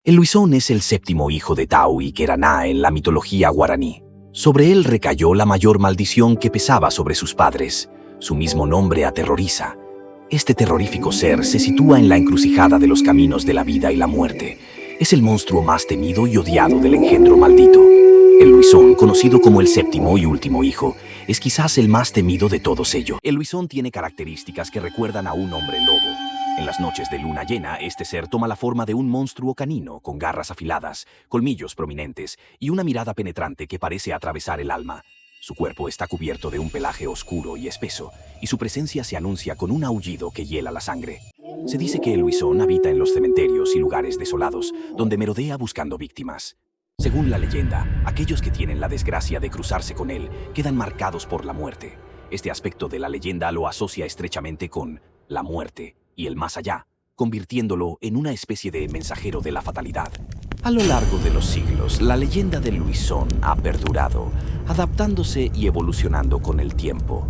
El Luisón es el séptimo hijo de Tau y Queraná en la mitología guaraní. Sobre él recayó la mayor maldición que pesaba sobre sus padres. Su mismo nombre aterroriza. Este terrorífico ser se sitúa en la encrucijada de los caminos de la vida y la muerte. Es el monstruo más temido y odiado del engendro maldito. El Luisón, conocido como el séptimo y último hijo, es quizás el más temido de todos ellos. El Luisón tiene características que recuerdan a un hombre lobo. En las noches de luna llena, este ser toma la forma de un monstruo canino con garras afiladas, colmillos prominentes y una mirada penetrante que parece atravesar el alma. Su cuerpo está cubierto de un pelaje oscuro y espeso, y su presencia se anuncia con un aullido que hiela la sangre. Se dice que el Luisón habita en los cementerios y lugares desolados, donde merodea buscando víctimas. Según la leyenda, aquellos que tienen la desgracia de cruzarse con él quedan marcados por la muerte. Este aspecto de la leyenda lo asocia estrechamente con la muerte y el más allá, convirtiéndolo en una especie de mensajero de la fatalidad. A lo largo de los siglos, la leyenda del Luisón ha perdurado, adaptándose y evolucionando con el tiempo.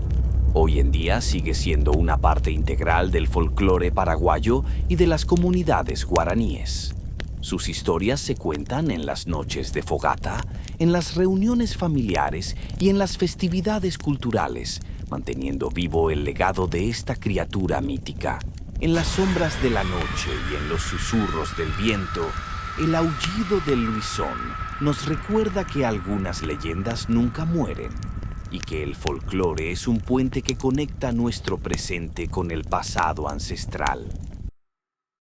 Hoy en día sigue siendo una parte integral del folclore paraguayo y de las comunidades guaraníes. Sus historias se cuentan en las noches de fogata, en las reuniones familiares y en las festividades culturales, manteniendo vivo el legado de esta criatura mítica. En las sombras de la noche y en los susurros del viento, el aullido del Luisón nos recuerda que algunas leyendas nunca mueren y que el folclore es un puente que conecta nuestro presente con el pasado ancestral.